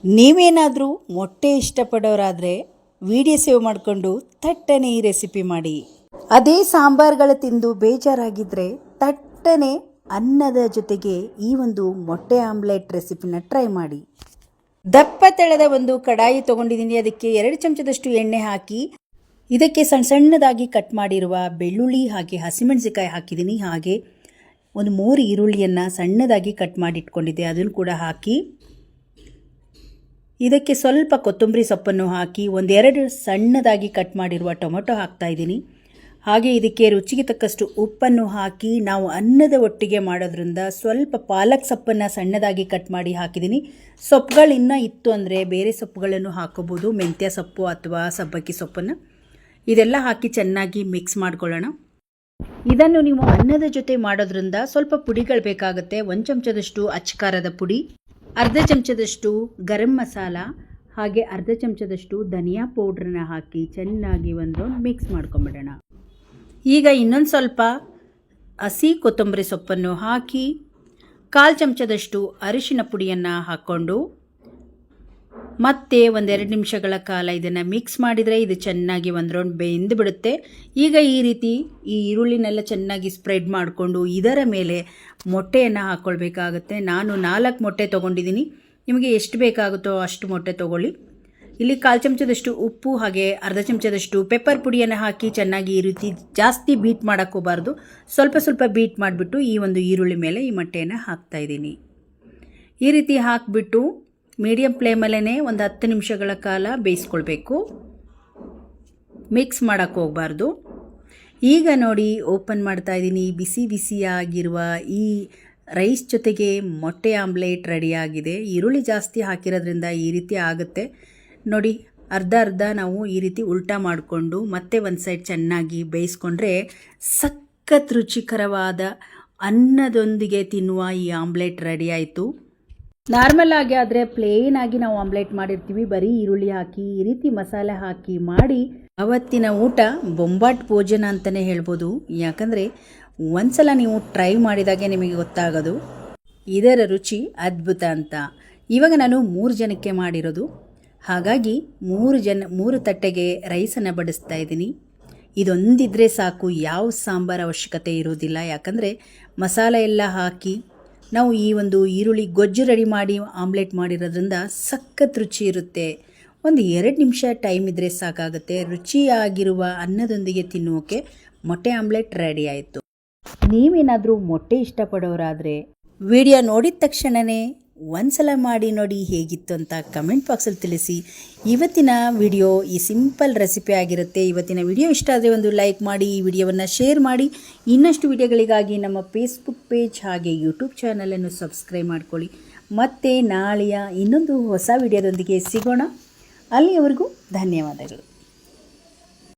ನೀವೇನಾದರೂ ಮೊಟ್ಟೆ ಇಷ್ಟಪಡೋರಾದರೆ video save ಮಾಡಿಕೊಂಡು ಥಟ್ಟನೆ ಈ ರೆಸಿಪಿ ಮಾಡಿ. ಅದೇ ಸಾಂಬಾರುಗಳು ತಿಂದು ಬೇಜಾರಾಗಿದ್ದರೆ ಥಟ್ಟನೆ ಅನ್ನದ ಜೊತೆಗೆ ಈ ಒಂದು ಮೊಟ್ಟೆ ಆಮ್ಲೆಟ್ ರೆಸಿಪಿನ ಟ್ರೈ ಮಾಡಿ. ದಪ್ಪ ತೆಳೆದ ಒಂದು ಕಡಾಯಿ ತೊಗೊಂಡಿದ್ದೀನಿ. ಅದಕ್ಕೆ 2 ಚಮಚದಷ್ಟು ಎಣ್ಣೆ ಹಾಕಿ ಇದಕ್ಕೆ ಸಣ್ಣದಾಗಿ ಕಟ್ ಮಾಡಿರುವ ಬೆಳ್ಳುಳ್ಳಿ ಹಾಗೆ ಹಸಿಮೆಣಸಿಕಾಯಿ ಹಾಕಿದ್ದೀನಿ. ಹಾಗೆ ಒಂದು 3 ಈರುಳ್ಳಿಯನ್ನು ಸಣ್ಣದಾಗಿ ಕಟ್ ಮಾಡಿ ಇಟ್ಕೊಂಡಿದ್ದೆ, ಅದನ್ನು ಕೂಡ ಹಾಕಿ ಇದಕ್ಕೆ ಸ್ವಲ್ಪ ಕೊತ್ತಂಬರಿ ಸೊಪ್ಪನ್ನು ಹಾಕಿ 1-2 ಸಣ್ಣದಾಗಿ ಕಟ್ ಮಾಡಿರುವ ಟೊಮೆಟೊ ಹಾಕ್ತಾಯಿದ್ದೀನಿ. ಹಾಗೆ ಇದಕ್ಕೆ ರುಚಿಗೆ ತಕ್ಕಷ್ಟು ಉಪ್ಪನ್ನು ಹಾಕಿ ನಾವು ಅನ್ನದ ಒಟ್ಟಿಗೆ ಮಾಡೋದ್ರಿಂದ ಸ್ವಲ್ಪ ಪಾಲಕ್ ಸೊಪ್ಪನ್ನು ಸಣ್ಣದಾಗಿ ಕಟ್ ಮಾಡಿ ಹಾಕಿದ್ದೀನಿ. ಸೊಪ್ಪುಗಳಿನ್ನ ಇತ್ತು ಅಂದರೆ ಬೇರೆ ಸೊಪ್ಪುಗಳನ್ನು ಹಾಕೋಬೋದು, ಮೆಂತ್ಯ ಸೊಪ್ಪು ಅಥವಾ ಸಬ್ಬಕ್ಕಿ ಸೊಪ್ಪನ್ನು. ಇದೆಲ್ಲ ಹಾಕಿ ಚೆನ್ನಾಗಿ ಮಿಕ್ಸ್ ಮಾಡ್ಕೊಳ್ಳೋಣ. ಇದನ್ನು ನೀವು ಅನ್ನದ ಜೊತೆ ಮಾಡೋದ್ರಿಂದ ಸ್ವಲ್ಪ ಪುಡಿಗಳು ಬೇಕಾಗುತ್ತೆ. 1 ಚಮಚದಷ್ಟು ಅಚ್ಚಕಾರದ ಪುಡಿ, ಅರ್ಧ ಚಮಚದಷ್ಟು ಗರಂ ಮಸಾಲ, ಹಾಗೆ ಅರ್ಧ ಚಮಚದಷ್ಟು ಧನಿಯಾ ಪೌಡ್ರನ್ನ ಹಾಕಿ ಚೆನ್ನಾಗಿ ಒಂದು ಮಿಕ್ಸ್ ಮಾಡ್ಕೊಂಬಿಡೋಣ. ಈಗ ಇನ್ನೊಂದು ಸ್ವಲ್ಪ ಹಸಿ ಕೊತ್ತಂಬರಿ ಸೊಪ್ಪನ್ನು ಹಾಕಿ 1/4 ಚಮಚದಷ್ಟು ಅರಿಶಿನ ಪುಡಿಯನ್ನು ಹಾಕ್ಕೊಂಡು ಮತ್ತೆ 1-2 ನಿಮಿಷಗಳ ಕಾಲ ಇದನ್ನು ಮಿಕ್ಸ್ ಮಾಡಿದರೆ ಇದು ಚೆನ್ನಾಗಿ ಒಂದು ರೌಂಡ್ ಬೆಂದು ಬಿಡುತ್ತೆ. ಈಗ ಈ ರೀತಿ ಈ ಈರುಳ್ಳಿನೆಲ್ಲ ಚೆನ್ನಾಗಿ ಸ್ಪ್ರೆಡ್ ಮಾಡಿಕೊಂಡು ಇದರ ಮೇಲೆ ಮೊಟ್ಟೆಯನ್ನು ಹಾಕ್ಕೊಳ್ಬೇಕಾಗುತ್ತೆ. ನಾನು 4 ಮೊಟ್ಟೆ ತೊಗೊಂಡಿದ್ದೀನಿ. ನಿಮಗೆ ಎಷ್ಟು ಬೇಕಾಗುತ್ತೋ ಅಷ್ಟು ಮೊಟ್ಟೆ ತೊಗೊಳ್ಳಿ. ಇಲ್ಲಿ 1/4 ಚಮಚದಷ್ಟು ಉಪ್ಪು ಹಾಗೆ ಅರ್ಧ ಚಮಚದಷ್ಟು ಪೆಪ್ಪರ್ ಪುಡಿಯನ್ನು ಹಾಕಿ ಚೆನ್ನಾಗಿ ಈ ರೀತಿ ಜಾಸ್ತಿ ಬೀಟ್ ಮಾಡೋಕ್ಕೋಗಬಾರ್ದು, ಸ್ವಲ್ಪ ಬೀಟ್ ಮಾಡಿಬಿಟ್ಟು ಈ ಒಂದು ಈರುಳ್ಳಿ ಮೇಲೆ ಈ ಮೊಟ್ಟೆಯನ್ನು ಹಾಕ್ತಾಯಿದ್ದೀನಿ. ಈ ರೀತಿ ಹಾಕಿಬಿಟ್ಟು ಮೀಡಿಯಮ್ ಫ್ಲೇಮಲ್ಲೇ ಒಂದು 10 ನಿಮಿಷಗಳ ಕಾಲ ಬೇಯಿಸ್ಕೊಳ್ಬೇಕು, ಮಿಕ್ಸ್ ಮಾಡೋಕ್ಕೆ ಹೋಗಬಾರ್ದು. ಈಗ ನೋಡಿ ಓಪನ್ ಮಾಡ್ತಾ ಇದ್ದೀನಿ. ಬಿಸಿಯಾಗಿರುವ ಈ ರೈಸ್ ಜೊತೆಗೆ ಮೊಟ್ಟೆ ಆಮ್ಲೆಟ್ ರೆಡಿಯಾಗಿದೆ. ಈರುಳ್ಳಿ ಜಾಸ್ತಿ ಹಾಕಿರೋದ್ರಿಂದ ಈ ರೀತಿ ಆಗುತ್ತೆ ನೋಡಿ. ಅರ್ಧ ನಾವು ಈ ರೀತಿ ಉಲ್ಟಾ ಮಾಡಿಕೊಂಡು ಮತ್ತೆ ಒಂದು ಸೈಡ್ ಚೆನ್ನಾಗಿ ಬೇಯಿಸ್ಕೊಂಡ್ರೆ ಸಖತ್ ರುಚಿಕರವಾದ ಅನ್ನದೊಂದಿಗೆ ತಿನ್ನುವ ಈ ಆಮ್ಲೆಟ್ ರೆಡಿ ಆಯಿತು. ನಾರ್ಮಲ್ ಆಗಿ ಆದರೆ ಪ್ಲೇನ್ ಆಗಿ ನಾವು ಆಮ್ಲೆಟ್ ಮಾಡಿರ್ತೀವಿ, ಬರೀ ಈರುಳ್ಳಿ ಹಾಕಿ ಈ ರೀತಿ ಮಸಾಲೆ ಹಾಕಿ ಮಾಡಿ ಅವತ್ತಿನ ಊಟ ಬೊಂಬಾಟ್ ಭೋಜನ ಅಂತಲೇ ಹೇಳ್ಬೋದು. ಯಾಕಂದರೆ ಒಂದ್ಸಲ ನೀವು ಟ್ರೈ ಮಾಡಿದಾಗೆ ನಿಮಗೆ ಗೊತ್ತಾಗೋದು ಇದರ ರುಚಿ ಅದ್ಭುತ ಅಂತ. ಇವಾಗ ನಾನು 3 ಜನಕ್ಕೆ ಮಾಡಿರೋದು, ಹಾಗಾಗಿ 3 ತಟ್ಟೆಗೆ ರೈಸನ್ನು ಬಡಿಸ್ತಾ ಇದ್ದೀನಿ. ಇದೊಂದಿದ್ರೆ ಸಾಕು, ಯಾವ ಸಾಂಬಾರು ಅವಶ್ಯಕತೆ ಇರೋದಿಲ್ಲ. ಯಾಕಂದರೆ ಮಸಾಲೆ ಎಲ್ಲ ಹಾಕಿ ನಾವು ಈ ಒಂದು ಈರುಳ್ಳಿ ಗೊಜ್ಜು ರೆಡಿ ಮಾಡಿ ಆಮ್ಲೆಟ್ ಮಾಡಿರೋದ್ರಿಂದ ಸಖತ್ ರುಚಿ ಇರುತ್ತೆ. ಒಂದು 2 ನಿಮಿಷ ಟೈಮ್ ಇದ್ದರೆ ಸಾಕಾಗುತ್ತೆ. ರುಚಿಯಾಗಿರುವ ಅನ್ನದೊಂದಿಗೆ ತಿನ್ನೋಕೆ ಮೊಟ್ಟೆ ಆಮ್ಲೆಟ್ ರೆಡಿ ಆಯಿತು. ನೀವೇನಾದರೂ ಮೊಟ್ಟೆ ಇಷ್ಟಪಡೋರಾದರೆ ವಿಡಿಯೋ ನೋಡಿದ ತಕ್ಷಣವೇ ಒಂದ್ಸಲ ಮಾಡಿ ನೋಡಿ ಹೇಗಿತ್ತು ಅಂತ ಕಮೆಂಟ್ ಬಾಕ್ಸಲ್ಲಿ ತಿಳಿಸಿ. ಇವತ್ತಿನ ವಿಡಿಯೋ ಈ ಸಿಂಪಲ್ ರೆಸಿಪಿ ಆಗಿರುತ್ತೆ. ಇವತ್ತಿನ ವಿಡಿಯೋ ಇಷ್ಟ ಆದರೆ ಒಂದು ಲೈಕ್ ಮಾಡಿ, ಈ ವಿಡಿಯೋವನ್ನು ಶೇರ್ ಮಾಡಿ. ಇನ್ನಷ್ಟು ವಿಡಿಯೋಗಳಿಗಾಗಿ ನಮ್ಮ ಫೇಸ್ಬುಕ್ ಪೇಜ್ ಹಾಗೆ ಯೂಟ್ಯೂಬ್ ಚಾನಲನ್ನು ಸಬ್ಸ್ಕ್ರೈಬ್ ಮಾಡ್ಕೊಳ್ಳಿ. ಮತ್ತೆ ನಾಳೆಯ ಇನ್ನೊಂದು ಹೊಸ ವಿಡಿಯೋದೊಂದಿಗೆ ಸಿಗೋಣ. ಅಲ್ಲಿಯವರೆಗೂ ಧನ್ಯವಾದಗಳು.